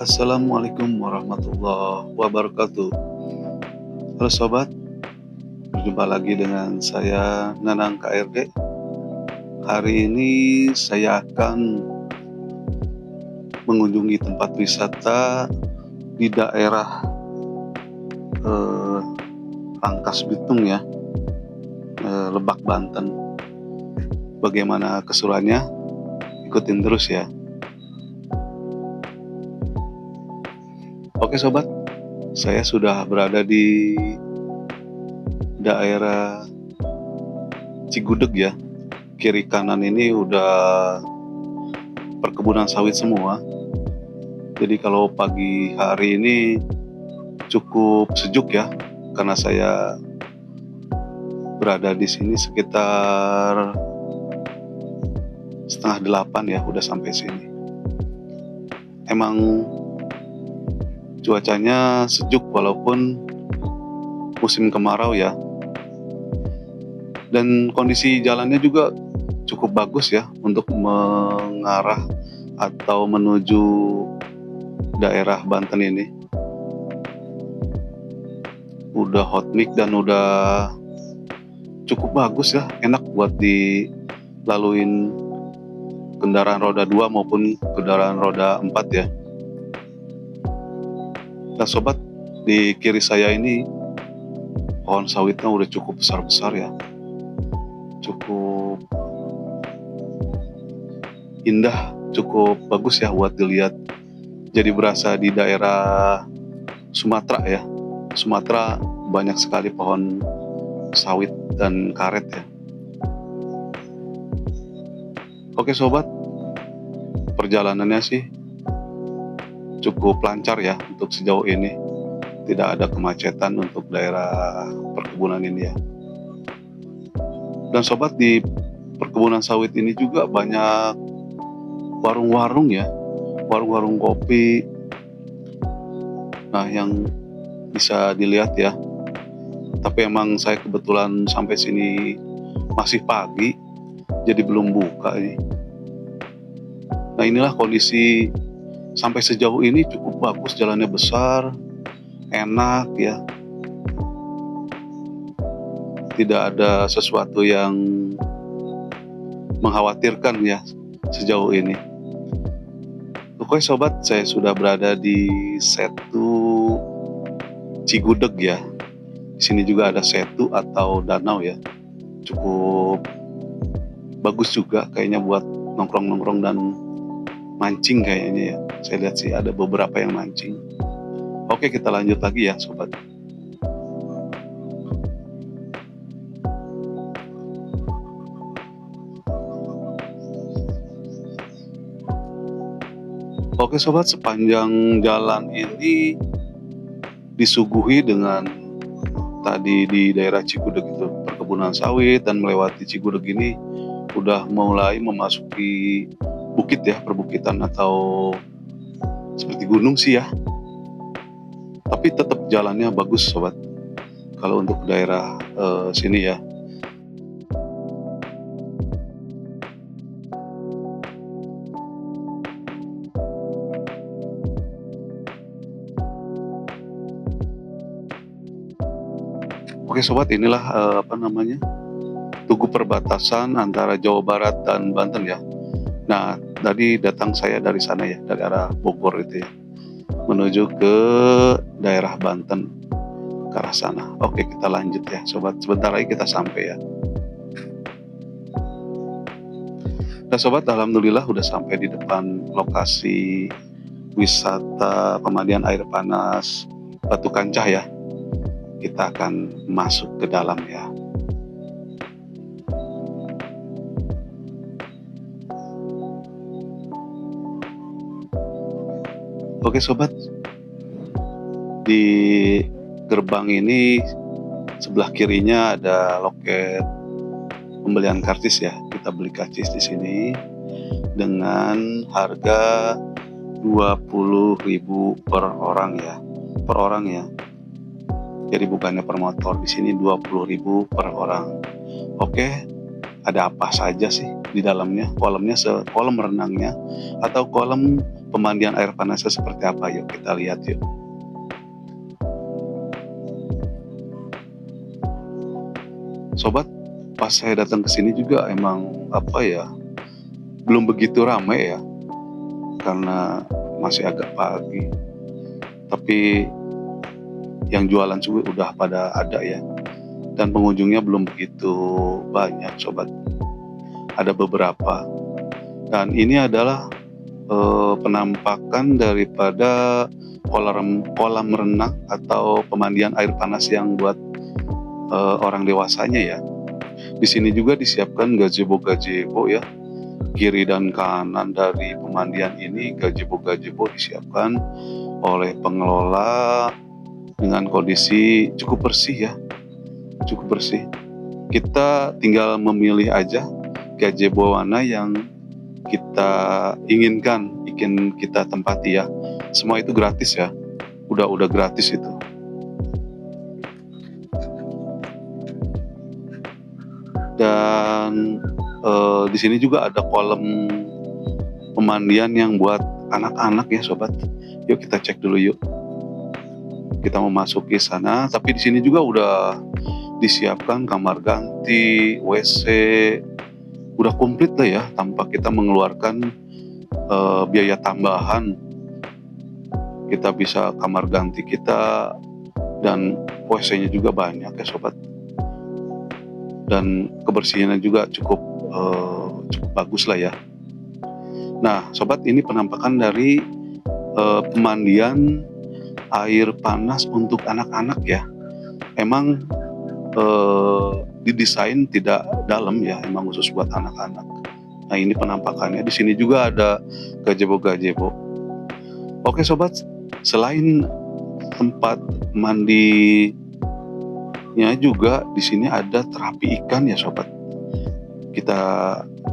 Assalamualaikum warahmatullahi wabarakatuh. Halo sobat, berjumpa lagi dengan saya Nanang KRD. Hari ini saya akan mengunjungi tempat wisata di daerah Rangkas Bitung ya, Lebak Banten. Bagaimana keseruannya? Ikutin terus ya. Oke sobat, saya sudah berada di daerah Cigudeg ya. Kiri kanan ini udah perkebunan sawit semua. Jadi kalau pagi hari ini cukup sejuk ya, karena saya berada di sini sekitar 7:30 ya, udah sampai sini. Emang cuacanya sejuk walaupun musim kemarau ya. Dan kondisi jalannya juga cukup bagus ya untuk mengarah atau menuju daerah Banten ini. Udah hot mix dan udah cukup bagus ya, enak buat dilaluin kendaraan roda 2 maupun kendaraan roda 4 ya. Nah sobat, di kiri saya ini pohon sawitnya udah cukup besar-besar ya, cukup indah, cukup bagus ya buat dilihat. Jadi berasa di daerah Sumatera ya. Sumatera banyak sekali pohon sawit dan karet ya. Oke sobat, perjalanannya sih cukup lancar ya untuk sejauh ini. Tidak ada kemacetan untuk daerah perkebunan ini ya. Dan sobat, di perkebunan sawit ini juga banyak warung-warung ya, warung-warung kopi. Nah yang bisa dilihat ya. Tapi emang saya kebetulan sampai sini masih pagi, jadi belum buka ini. Nah inilah kondisi sampai sejauh ini cukup bagus, jalannya besar, enak ya. Tidak ada sesuatu yang mengkhawatirkan ya sejauh ini. Oke sobat, saya sudah berada di Setu Cigudeg ya. Di sini juga ada setu atau danau ya. Cukup bagus juga kayaknya buat nongkrong-nongkrong dan mancing kayaknya ya. Saya lihat sih ada beberapa yang mancing. Oke, kita lanjut lagi ya sobat. Oke sobat, sepanjang jalan ini disuguhi dengan tadi di daerah Cigudeg itu perkebunan sawit, dan melewati Cigudeg ini udah mulai memasuki bukit ya, perbukitan atau seperti gunung sih ya. Tapi tetap jalannya bagus sobat. Kalau untuk daerah sini ya. Oke sobat, inilah tugu perbatasan antara Jawa Barat dan Banten ya. Nah, tadi datang saya dari sana ya, dari arah Bogor itu ya, menuju ke daerah Banten, ke arah sana. Oke, kita lanjut ya sobat, sebentar lagi kita sampai ya. Nah sobat, alhamdulillah udah sampai di depan lokasi wisata pemandian air panas Batu Kancah ya. Kita akan masuk ke dalam ya. Oke sobat, di gerbang ini sebelah kirinya ada loket pembelian karcis ya. Kita beli karcis di sini dengan harga 20.000 per orang ya. Per orang ya. Jadi bukannya per motor, di sini 20.000 per orang. Oke, ada apa saja sih di dalamnya, kolam renangnya atau kolam pemandian air panasnya seperti apa. Yuk kita lihat yuk. Sobat, pas saya datang ke sini juga emang belum begitu ramai ya, karena masih agak pagi. Tapi yang jualan juga udah pada ada ya, dan pengunjungnya belum begitu banyak sobat. Ada beberapa, dan ini adalah penampakan daripada kolam renang atau pemandian air panas yang buat orang dewasanya ya. Di sini juga disiapkan gazebo ya, kiri dan kanan dari pemandian ini gazebo disiapkan oleh pengelola dengan kondisi cukup bersih ya, cukup bersih. Kita tinggal memilih aja gazebo mana yang kita ingin kita tempati ya. Semua itu gratis ya, udah gratis itu. Dan di sini juga ada kolam pemandian yang buat anak-anak ya sobat. Yuk kita cek dulu yuk. Kita mau masuk ke sana, tapi di sini juga udah disiapkan kamar ganti, WC, udah komplit lah ya, tanpa kita mengeluarkan biaya tambahan. Kita bisa kamar ganti kita, dan WC-nya juga banyak ya sobat. Dan kebersihannya juga cukup bagus lah ya. Nah sobat, ini penampakan dari pemandian air panas untuk anak-anak ya. Emang didesain tidak dalam ya, emang khusus buat anak-anak. Nah ini penampakannya. Di sini juga ada gazebo. Oke sobat, selain tempat mandi juga di sini ada terapi ikan ya sobat. Kita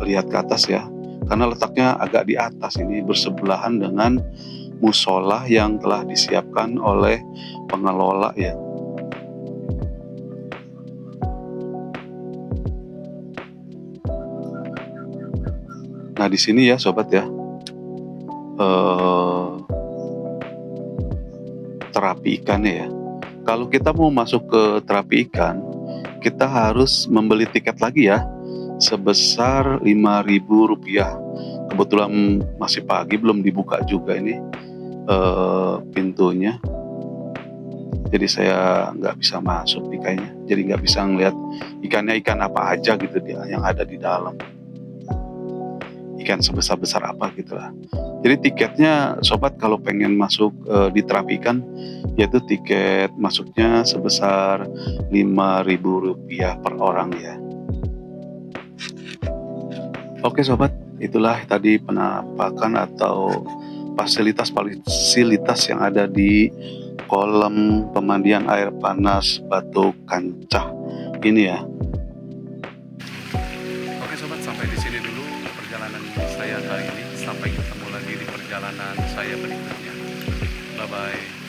lihat ke atas ya, karena letaknya agak di atas, ini bersebelahan dengan musola yang telah disiapkan oleh pengelola ya. Nah di sini ya sobat ya, terapi ikannya ya. Kalau kita mau masuk ke terapi ikan, kita harus membeli tiket lagi ya, sebesar Rp5.000. Kebetulan masih pagi, belum dibuka juga ini pintunya. Jadi saya nggak bisa masuk nih kayaknya. Jadi nggak bisa ngeliat ikannya, ikan apa aja gitu dia yang ada di dalam. Ikan sebesar-besar apa gitu lah. Jadi tiketnya sobat kalau pengen masuk di terapi ikan, yaitu tiket masuknya sebesar Rp5.000 per orang ya. Oke sobat, itulah tadi penampakan atau fasilitas yang ada di kolam pemandian air panas Batu Kancah ini ya. Oke sobat, sampai di sini dulu perjalanan saya kali ini. Sampai ketemu lagi di perjalanan saya berikutnya. Bye bye.